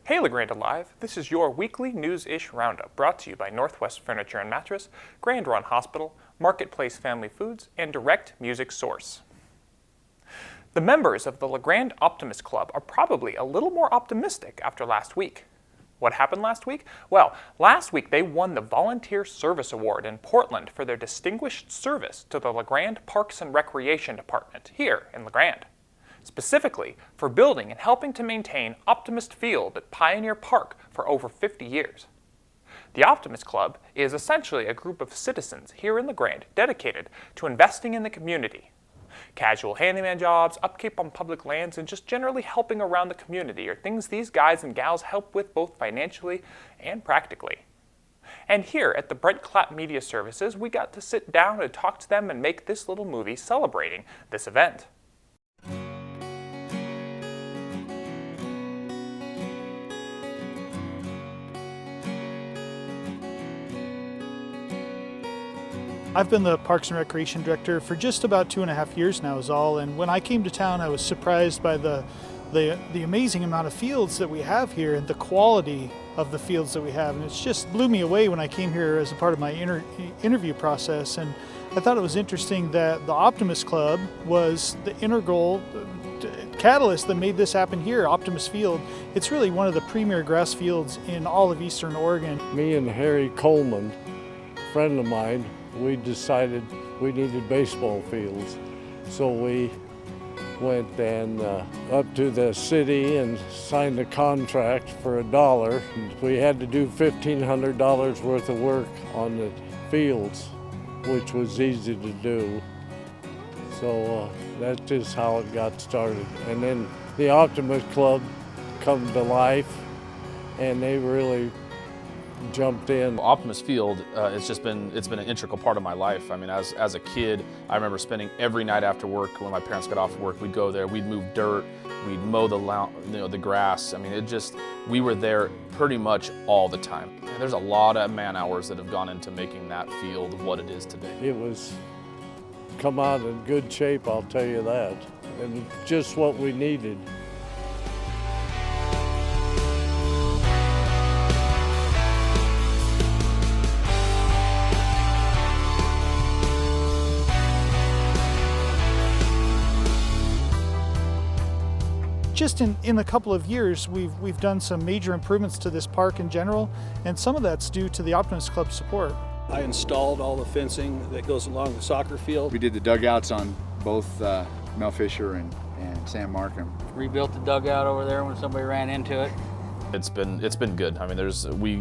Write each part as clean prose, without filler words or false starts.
Hey Grande Alive, this is your weekly Newsish Roundup brought to you by Northwest Furniture and Mattress, Grande Hospital, Marketplace Family Foods, and Direct Music Source. The members of the Grande Optimist Club are probably a little more optimistic after last week. What happened last week? Well, last week they won the Volunteer Service Award in Portland for their distinguished service to the Grande Parks and Recreation Department here in Grande. Specifically for building and helping to maintain Optimist Field at Pioneer Park for over 50 years. The Optimist Club is essentially a group of citizens here in Grande dedicated to investing in the community. Casual handyman jobs, upkeep on public lands, and just generally helping around the community are things these guys and gals help with both financially and practically. And here at the Brent Clapp Media Services, we got to sit down and talk to them and make this little movie celebrating this event. I've been the Parks and Recreation Director for just about 2.5 years now is all, and when I came to town I was surprised by the amazing amount of fields that we have here and the quality of the fields that we have, and it just blew me away when I came here as a part of my interview process. And I thought it was interesting that the Optimist Club was the integral catalyst that made this happen here, Optimist Field. It's really one of the premier grass fields in all of Eastern Oregon. Me and Harry Coleman, a friend of mine, we decided we needed baseball fields. So we went and up to the city and signed a contract for $1. We had to do $1,500 worth of work on the fields, which was easy to do. So that's just how it got started. And then the Optimist Club come to life, and they really jumped in. Optimist Field, it's been an integral part of my life. I mean, as a kid, I remember spending every night after work when my parents got off work, we'd go there, we'd move dirt, we'd mow the grass. I mean, we were there pretty much all the time. And there's a lot of man hours that have gone into making that field what it is today. It was come out in good shape, I'll tell you that, and just what we needed. Just in a couple of years, we've done some major improvements to this park in general, and some of that's due to the Optimist Club support. I installed all the fencing that goes along the soccer field. We did the dugouts on both Mel Fisher and Sam Markham. Rebuilt the dugout over there when somebody ran into it. It's been good. I mean,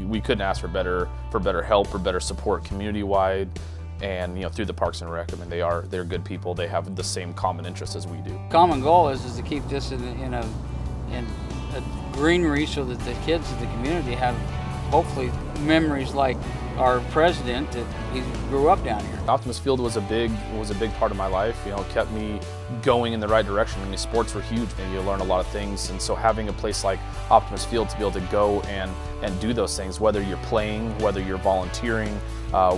we couldn't ask for better help or better support community-wide. And through the Parks and Rec, I mean, they're good people. They have the same common interests as we do. Common goal is to keep this in a greenery so that the kids of the community have hopefully memories like our president that he grew up down here. Optimist Field was a big part of my life. It kept me going in the right direction. I mean, sports were huge, and you learn a lot of things. And so having a place like Optimist Field to be able to go and do those things, whether you're playing, whether you're volunteering,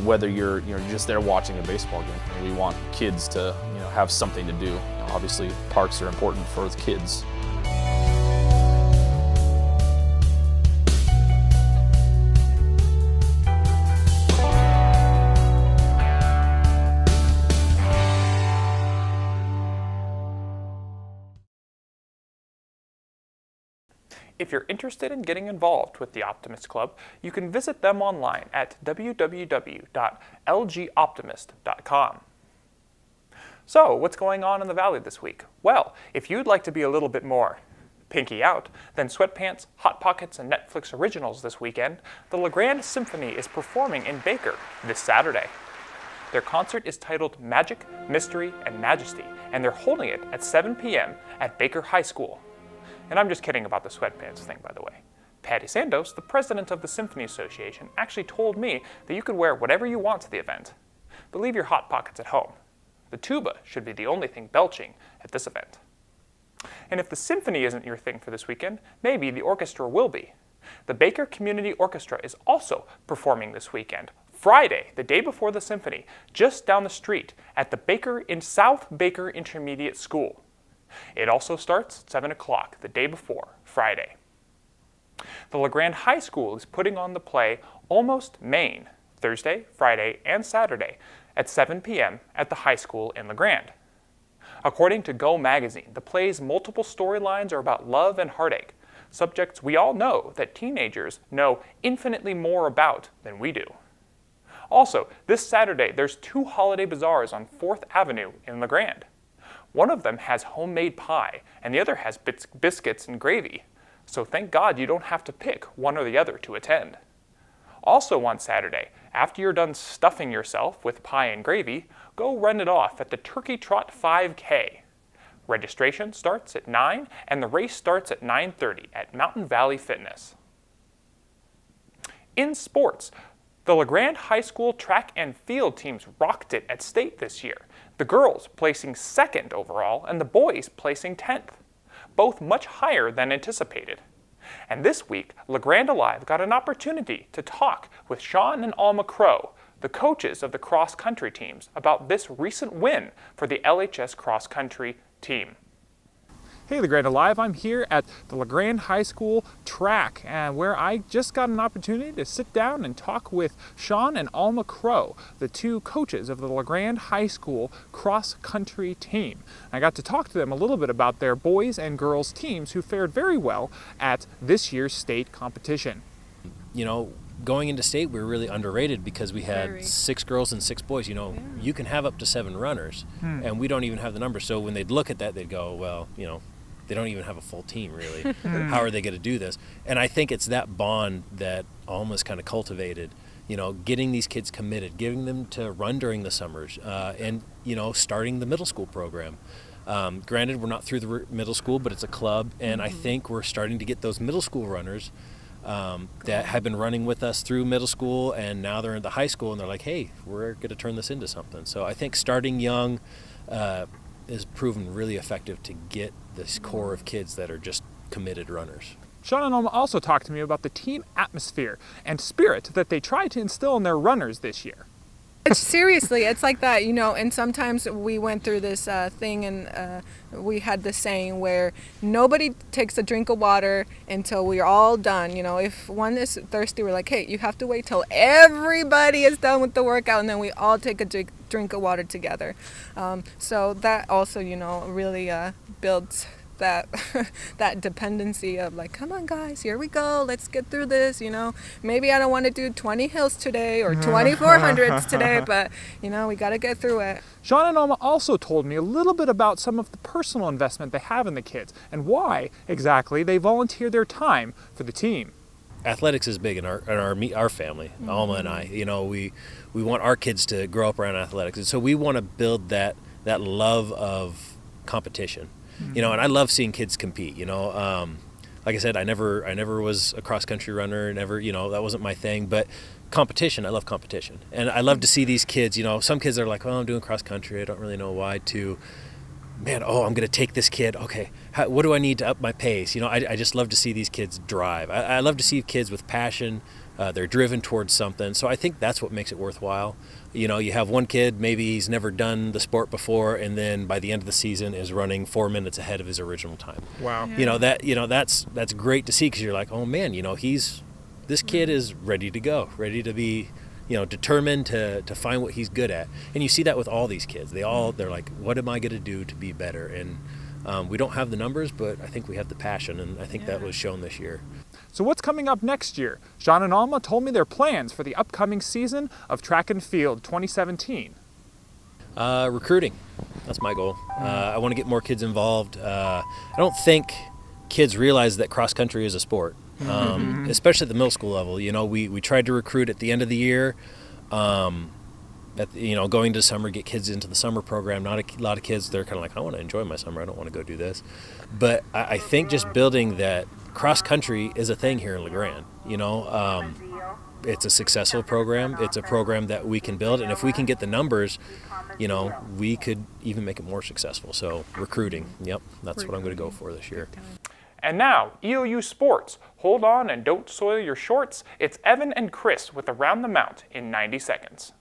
whether you're just there watching a baseball game. I mean, we want kids to have something to do. Obviously, parks are important for the kids. If you're interested in getting involved with the Optimist Club, you can visit them online at www.lgoptimist.com. So, what's going on in the Valley this week? Well, if you'd like to be a little bit more pinky out than sweatpants, Hot Pockets, and Netflix originals this weekend, the Grande Symphony is performing in Baker this Saturday. Their concert is titled Magic, Mystery, and Majesty, and they're holding it at 7 p.m. at Baker High School. And I'm just kidding about the sweatpants thing, by the way. Patty Sandos, the president of the Symphony Association, actually told me that you could wear whatever you want to the event, but leave your Hot Pockets at home. The tuba should be the only thing belching at this event. And if the symphony isn't your thing for this weekend, maybe the orchestra will be. The Baker Community Orchestra is also performing this weekend, Friday, the day before the symphony, just down the street at the South Baker Intermediate School. It also starts at 7 o'clock the day before, Friday. The LaGrande High School is putting on the play Almost Maine, Thursday, Friday, and Saturday at 7 p.m. at the high school in LaGrande. According to Go magazine, the play's multiple storylines are about love and heartache, subjects we all know that teenagers know infinitely more about than we do. Also, this Saturday, there's 2 holiday bazaars on 4th Avenue in LaGrande. One of them has homemade pie, and the other has biscuits and gravy. So thank God you don't have to pick one or the other to attend. Also on Saturday, after you're done stuffing yourself with pie and gravy, go run it off at the Turkey Trot 5K. Registration starts at 9 and the race starts at 9:30 at Mountain Valley Fitness. In sports, the LaGrande High School track and field teams rocked it at state this year, the girls placing 2nd overall and the boys placing 10th, both much higher than anticipated. And this week, LaGrande Alive got an opportunity to talk with Sean and Alma Crow, the coaches of the cross-country teams, about this recent win for the LHS cross-country team. Hey, LaGrande Alive, I'm here at the LaGrande High School track, and where I just got an opportunity to sit down and talk with Sean and Alma Crow, the 2 coaches of the LaGrande High School cross-country team. I got to talk to them a little bit about their boys and girls teams who fared very well at this year's state competition. You know, going into state, we were really underrated because we had 6 girls and 6 boys. You know, you can have up to 7 runners, and we don't even have the numbers. So when they'd look at that, they'd go, well, you know, they don't even have a full team, really. How are they going to do this? And I think it's that bond that Alma's kind of cultivated, you know, getting these kids committed, getting them to run during the summers, and, you know, starting the middle school program. Granted, we're not through the middle school, but it's a club, and I think we're starting to get those middle school runners that have been running with us through middle school, and now they're in the high school, and they're like, hey, we're going to turn this into something. So I think starting young is proven really effective to get this core of kids that are just committed runners. Sean and Alma also talked to me about the team atmosphere and spirit that they tried to instill in their runners this year. Seriously, it's like that, you know, and sometimes we went through this thing and we had this saying where nobody takes a drink of water until we're all done. You know, if one is thirsty, we're like, hey, you have to wait till everybody is done with the workout and then we all take a drink of water together. So that also, you know, really builds that that dependency of like, come on guys, here we go, let's get through this. You know, maybe I don't want to do 20 hills today or 2400s today, but you know, we got to get through it. Sean and Alma also told me a little bit about some of the personal investment they have in the kids and why exactly they volunteer their time for the team. Athletics is big in our family, Alma and I. You know, we want our kids to grow up around athletics, and so we want to build that love of competition. You know, and I love seeing kids compete. You know, like I said, I never was a cross country runner. Never, you know, that wasn't my thing. But competition, I love competition, and I love to see these kids. You know, some kids are like, "Oh, I'm doing cross country. I don't really know why." To, man, oh, I'm going to take this kid. Okay, what do I need to up my pace? You know, I just love to see these kids drive. I love to see kids with passion. They're driven towards something. So I think that's what makes it worthwhile. You know, you have one kid, maybe he's never done the sport before, and then by the end of the season is running 4 minutes ahead of his original time. Wow. Yeah. You know, that's great to see, because you're like, oh man, you know, this kid is ready to go, ready to be, you know, determined to find what he's good at. And you see that with all these kids. They're like, what am I going to do to be better? And we don't have the numbers, but I think we have the passion, and I think that was shown this year. So what's coming up next year? Sean and Alma told me their plans for the upcoming season of Track and Field 2017. Recruiting, that's my goal. I want to get more kids involved. I don't think kids realize that cross country is a sport, especially at the middle school level. You know, we tried to recruit at the end of the year, going to summer, get kids into the summer program. Not a lot of kids, they're kind of like, I want to enjoy my summer, I don't want to go do this. But I think just building that cross country is a thing here in LaGrande. You know, it's a successful program. It's a program that we can build, and if we can get the numbers, you know, we could even make it more successful. So recruiting, yep, that's what I'm going to go for this year. And now, EOU Sports. Hold on and don't soil your shorts. It's Evan and Chris with Around the Mount in 90 seconds.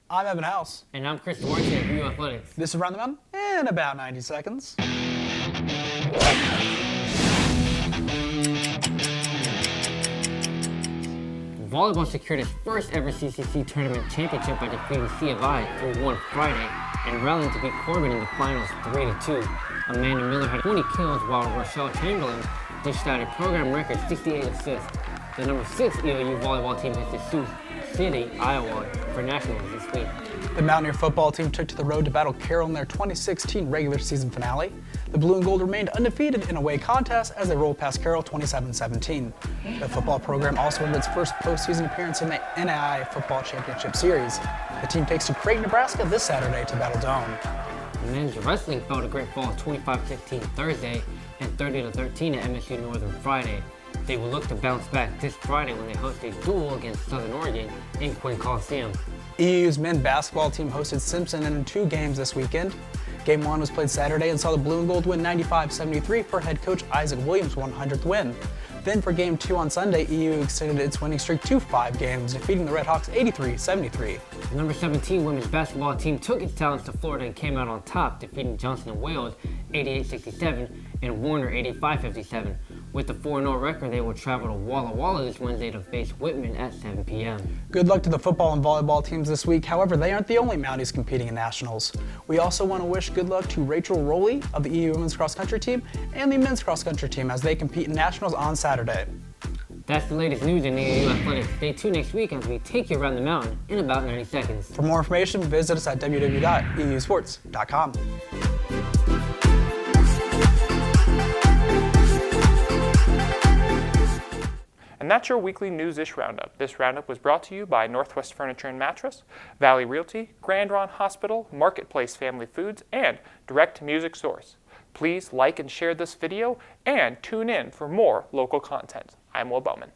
I'm Evan House. And I'm Chris Warrington of VU Athletics. This is Around the Mountain in about 90 seconds. volleyball secured its first ever CCC tournament championship by defeating C of I 3-1 Friday and rallying to beat Corbin in the finals 3-2. Amanda Miller had 20 kills while Rochelle Chamberlain dished out a program record 68 assists. The number 6 EOU volleyball team hit Sioux City, Iowa for nationals this week. The Mountaineer football team took to the road to battle Carroll in their 2016 regular season finale. The Blue and Gold remained undefeated in away contests as they rolled past Carroll 27-17. The football program also earned its first postseason appearance in the NAIA Football Championship Series. The team takes to Creighton, Nebraska this Saturday to battle Doane. Men's wrestling fell to Great Falls 25-15 Thursday and 30-13 at MSU Northern Friday. They will look to bounce back this Friday when they host a duel against Southern Oregon in Quinn Coliseum. EU's men's basketball team hosted Simpson in 2 games this weekend. Game 1 was played Saturday and saw the Blue and Gold win 95-73 for head coach Isaac Williams' 100th win. Then for Game 2 on Sunday, EU extended its winning streak to 5 games, defeating the Redhawks 83-73. The number 17 women's basketball team took its talents to Florida and came out on top, defeating Johnson & Wales 88-67 and Warner 85-57. With the 4-0 record, they will travel to Walla Walla this Wednesday to face Whitman at 7 p.m. Good luck to the football and volleyball teams this week. However, they aren't the only Mounties competing in nationals. We also want to wish good luck to Rachel Rowley of the EU women's cross country team and the men's cross country team as they compete in nationals on Saturday. That's the latest news in EUU athletics. Stay tuned next week as we take you around the mountain in about 90 seconds. For more information, visit us at www.eusports.com. And that's your weekly Newsish Roundup. This roundup was brought to you by Northwest Furniture and Mattress, Valley Realty, Grande Hospital, Marketplace Family Foods, and Direct Music Source. Please like and share this video and tune in for more local content. I'm Will Bowman.